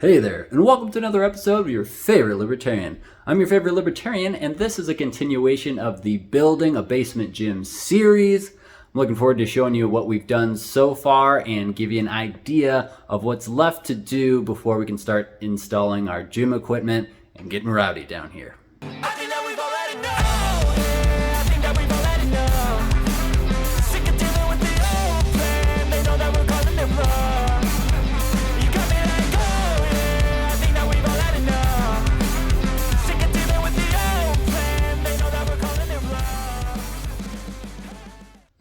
Hey there, and welcome to another episode of Your Favorite Libertarian. I'm your favorite libertarian, and this is a continuation of the Building a Basement Gym series. I'm looking forward to showing you what we've done so far and give you an idea of what's left to do before we can start installing our gym equipment and getting rowdy down here.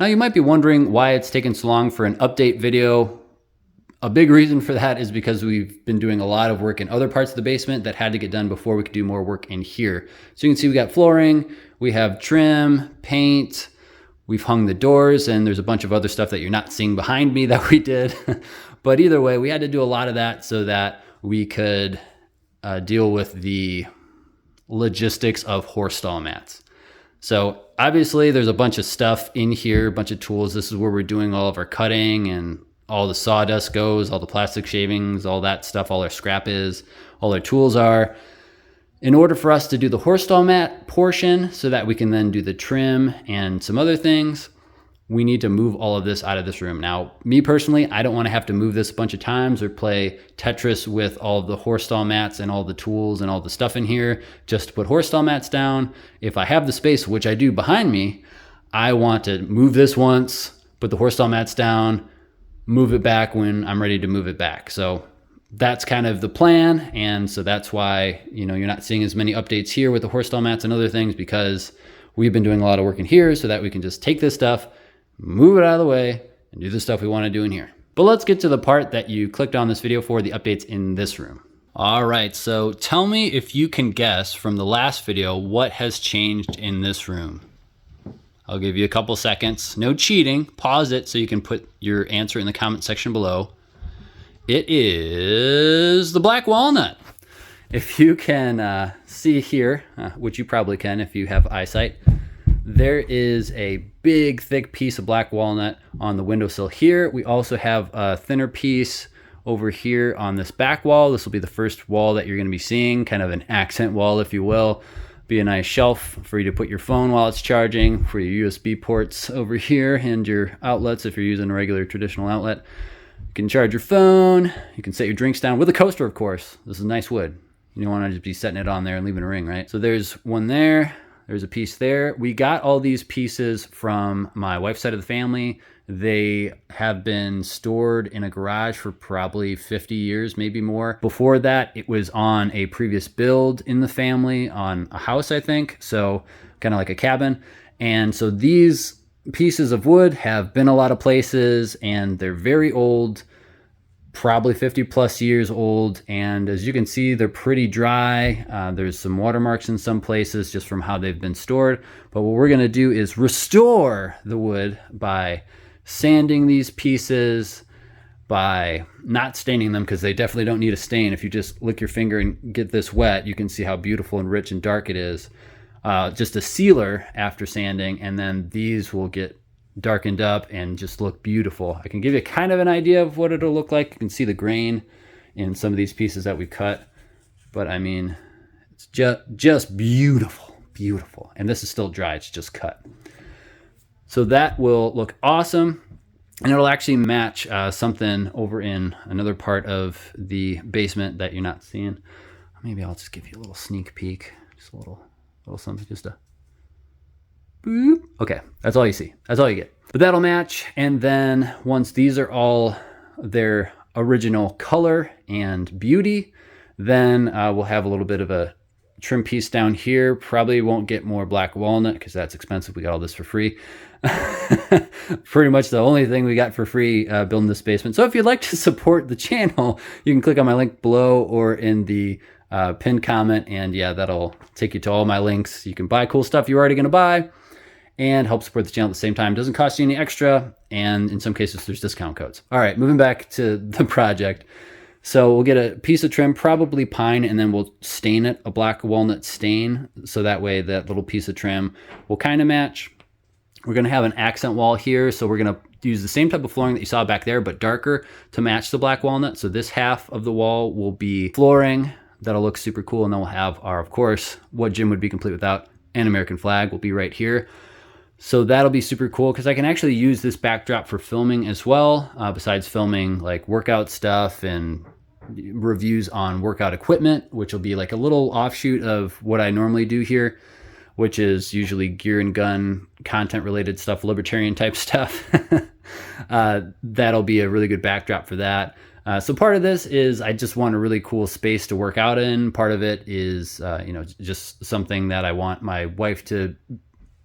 Now you might be wondering why it's taken so long for an update video. A big reason for that is because we've been doing a lot of work in other parts of the basement that had to get done before we could do more work in here. So you can see we got flooring, we have trim, paint, we've hung the doors, and there's a bunch of other stuff that you're not seeing behind me that we did. But either way, we had to do a lot of that so that we could deal with the logistics of horse stall mats. So obviously there's a bunch of stuff in here, a bunch of tools. This is where we're doing all of our cutting and all the sawdust goes, all the plastic shavings, all that stuff, all our scrap is, all our tools are. In order for us to do the horse stall mat portion so that we can then do the trim and some other things, we need to move all of this out of this room. Now, me personally, I don't want to have to move this a bunch of times or play Tetris with all of the horse stall mats and all the tools and all the stuff in here just to put horse stall mats down. If I have the space, which I do behind me, I want to move this once, put the horse stall mats down, move it back when I'm ready to move it back. So that's kind of the plan. And so that's why, you're not seeing as many updates here with the horse stall mats and other things, because we've been doing a lot of work in here so that we can just take this stuff, move it out of the way, and do the stuff we want to do in here. But let's get to the part that you clicked on this video for, the updates in this room. All right, so tell me if you can guess from the last video what has changed in this room. I'll give you a couple seconds. No cheating. Pause it so you can put your answer in the comment section below. It is the black walnut. If you can see here, which you probably can if you have eyesight, there is a big thick piece of black walnut on the windowsill here. We also have a thinner piece over here on this back wall. This will be the first wall that you're going to be seeing, kind of an accent wall, if you will. Be a nice shelf for you to put your phone while it's charging, for your USB ports over here and your outlets if you're using a regular traditional outlet. You can charge your phone. You can set your drinks down with a coaster, of course. This is nice wood. You don't want to just be setting it on there and leaving a ring, right? So there's one there. There's a piece there. We got all these pieces from my wife's side of the family. They have been stored in a garage for probably 50 years, maybe more. Before that, it was on a previous build in the family on a house, I think. So kind of like a cabin. And so these pieces of wood have been a lot of places, and they're very old, probably 50 plus years old. And as you can see, they're pretty dry. There's some watermarks in some places just from how they've been stored. But what we're going to do is restore the wood by sanding these pieces, by not staining them, because they definitely don't need a stain. If you just lick your finger and get this wet, you can see how beautiful and rich and dark it is. Just a sealer after sanding, and then these will get darkened up and just look beautiful. I can give you kind of an idea of what it'll look like. You can see the grain in some of these pieces that we cut, but I mean, it's just beautiful, beautiful. And this is still dry, it's just cut. So that will look awesome, and it'll actually match something over in another part of the basement that you're not seeing. Maybe I'll just give you a little sneak peek, just a little something, just a boop. Okay, that's all you see. That's all you get. But that'll match. And then once these are all their original color and beauty, then we'll have a little bit of a trim piece down here. Probably won't get more black walnut because that's expensive. We got all this for free. Pretty much the only thing we got for free building this basement. So if you'd like to support the channel, you can click on my link below or in the pinned comment, and yeah, that'll take you to all my links. You can buy cool stuff you're already going to buy and help support the channel at the same time. It doesn't cost you any extra, and in some cases there's discount codes. All right, moving back to the project. So we'll get a piece of trim, probably pine, and then we'll stain it a black walnut stain, so that way that little piece of trim will kind of match. We're going to have an accent wall here, so we're going to use the same type of flooring that you saw back there, but darker to match the black walnut. So this half of the wall will be flooring. That'll look super cool. And then we'll have our, of course, what gym would be complete without, an American flag will be right here. So that'll be super cool because I can actually use this backdrop for filming as well, besides filming like workout stuff and reviews on workout equipment, which will be like a little offshoot of what I normally do here, which is usually gear and gun content related stuff, libertarian type stuff. That'll be a really good backdrop for that. So part of this is I just want a really cool space to work out in. Part of it is, just something that I want my wife to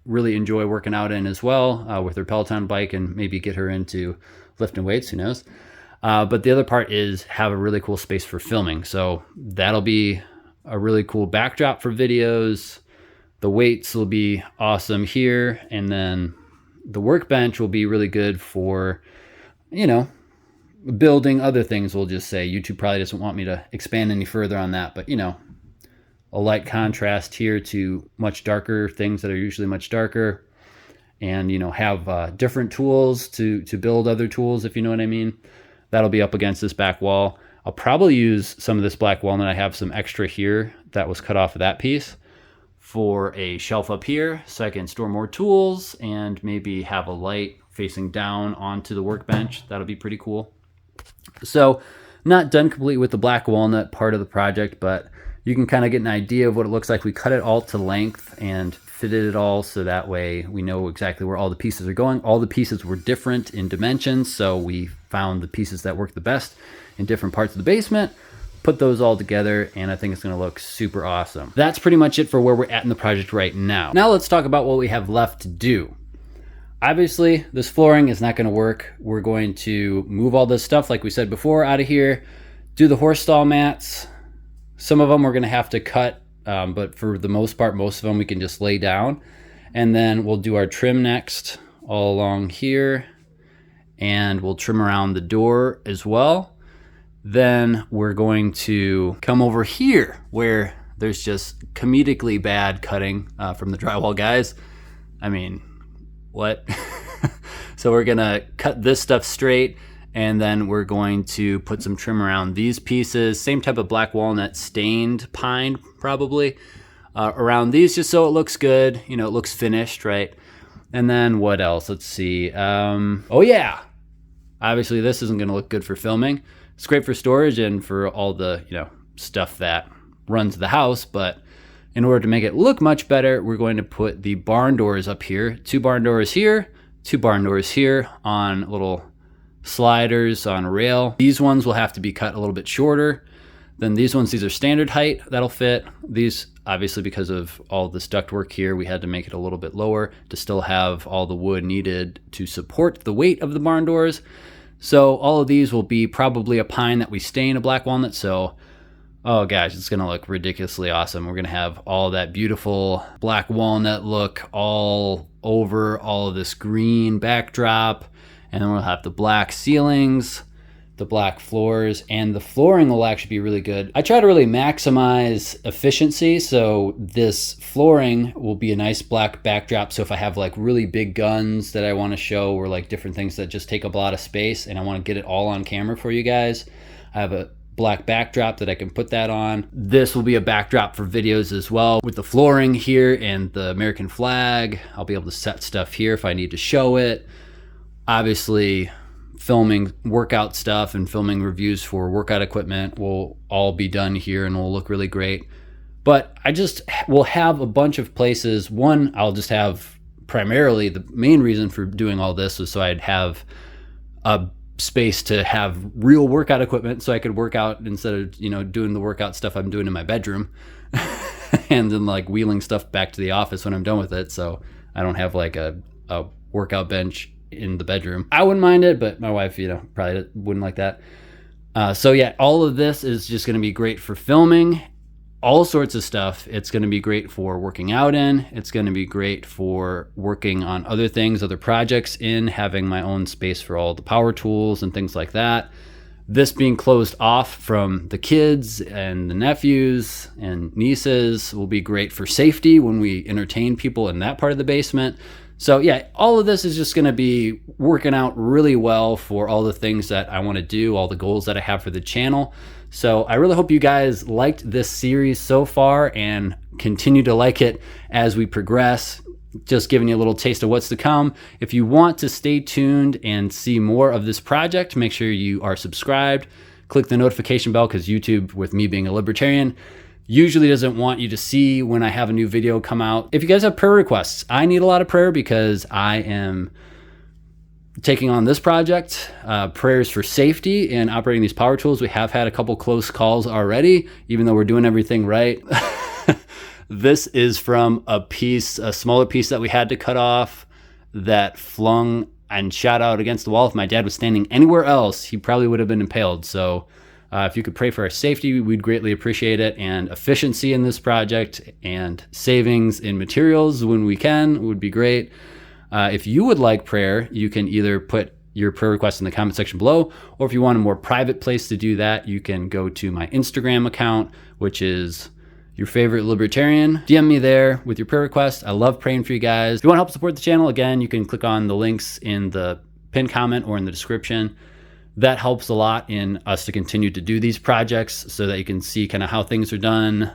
really enjoy working out in as well, with her Peloton bike, and maybe get her into lifting weights, who knows. But the other part is have a really cool space for filming. So that'll be a really cool backdrop for videos. The weights will be awesome here. And then the workbench will be really good for, building other things, we'll just say. YouTube probably doesn't want me to expand any further on that, but a light contrast here to much darker things that are usually much darker, and have different tools to build other tools, if you know what I mean. That'll be up against this back wall. I'll probably use some of this black walnut. I have some extra here that was cut off of that piece for a shelf up here, so I can store more tools and maybe have a light facing down onto the workbench. That'll be pretty cool. So not done completely with the black walnut part of the project, but you can kind of get an idea of what it looks like. We cut it all to length and fitted it all so that way we know exactly where all the pieces are going. All the pieces were different in dimensions, so we found the pieces that work the best in different parts of the basement, put those all together, and I think it's going to look super awesome. That's pretty much it for where we're at in the project right now. Now let's talk about what we have left to do. Obviously, this flooring is not going to work. We're going to move all this stuff, like we said before, out of here, do the horse stall mats. Some of them we're going to have to cut, but for the most part, most of them we can just lay down. And then we'll do our trim next all along here, and we'll trim around the door as well. Then we're going to come over here where there's just comedically bad cutting from the drywall guys. I mean, what? So we're gonna cut this stuff straight, and then we're going to put some trim around these pieces, same type of black walnut stained pine probably, around these, just so it looks good, it looks finished, right? And then what else? Let's see. Oh yeah, obviously this isn't gonna look good for filming. It's great for storage and for all the stuff that runs the house, but in order to make it look much better, we're going to put the barn doors up here. 2 barn doors here, 2 barn doors here on little sliders on a rail. These ones will have to be cut a little bit shorter than these ones. These are standard height, that'll fit. These, obviously because of all this ductwork here, we had to make it a little bit lower to still have all the wood needed to support the weight of the barn doors. So all of these will be probably a pine that we stain a black walnut. So, oh gosh, it's gonna look ridiculously awesome. We're gonna have all that beautiful black walnut look all over all of this green backdrop. And then we'll have the black ceilings, the black floors, and the flooring will actually be really good. I try to really maximize efficiency. So this flooring will be a nice black backdrop. So if I have like really big guns that I wanna show, or like different things that just take up a lot of space and I wanna get it all on camera for you guys, I have a black backdrop that I can put that on. This will be a backdrop for videos as well, with the flooring here and the American flag. I'll be able to set stuff here if I need to show it. Obviously, filming workout stuff and filming reviews for workout equipment will all be done here and will look really great. But I just will have a bunch of places. One, I'll just have primarily, the main reason for doing all this was so I'd have a space to have real workout equipment, so I could work out instead of doing the workout stuff I'm doing in my bedroom and then like wheeling stuff back to the office when I'm done with it. So I don't have like a workout bench in the bedroom. I wouldn't mind it, but my wife probably wouldn't like that. So yeah, all of this is just going to be great for filming all sorts of stuff. It's going to be great for working out in. It's going to be great for working on other things, other projects in, having my own space for all the power tools and things like that. This being closed off from the kids and the nephews and nieces will be great for safety when we entertain people in that part of the basement. So yeah, all of this is just going to be working out really well for all the things that I want to do, all the goals that I have for the channel. So I really hope you guys liked this series so far and continue to like it as we progress. Just giving you a little taste of what's to come. If you want to stay tuned and see more of this project, make sure you are subscribed. Click the notification bell, because YouTube, with me being a libertarian, usually doesn't want you to see when I have a new video come out. If you guys have prayer requests, I need a lot of prayer because I am taking on this project. Prayers for safety in operating these power tools. We have had a couple close calls already, even though we're doing everything right. This is from a smaller piece that we had to cut off that flung and shot out against the wall. If my dad was standing anywhere else, he probably would have been impaled. So if you could pray for our safety, we'd greatly appreciate it. And efficiency in this project and savings in materials when we can would be great. If you would like prayer, you can either put your prayer request in the comment section below, or if you want a more private place to do that, you can go to my Instagram account, which is your favorite libertarian. DM me there with your prayer request. I love praying for you guys. If you want to help support the channel, again, you can click on the links in the pinned comment or in the description. That helps a lot in us to continue to do these projects, so that you can see kind of how things are done,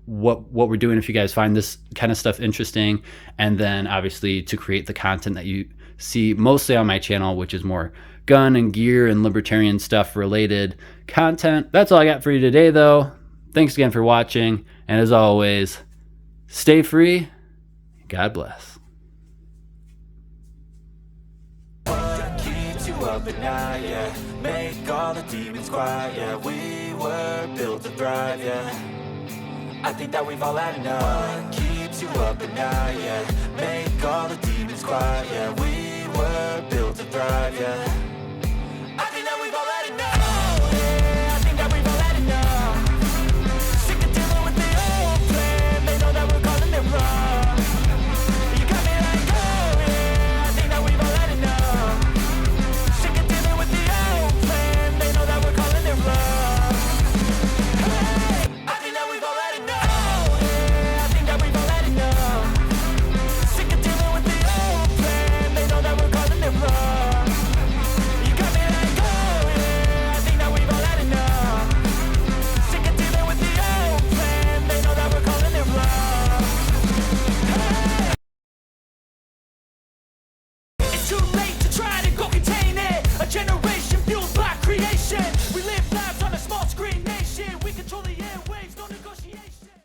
what we're doing if you guys find this kind of stuff interesting, and then obviously to create the content that you see mostly on my channel, which is more gun and gear and libertarian stuff related content. That's all I got for you today, though. Thanks again for watching, and as always, stay free. God bless. What keeps you up at night, yeah? Make all the demons quiet, yeah. We were built to thrive, yeah. I think that we've all had enough. What keeps you up at night, yeah? Make all the demons quiet, yeah. We were built to thrive, yeah.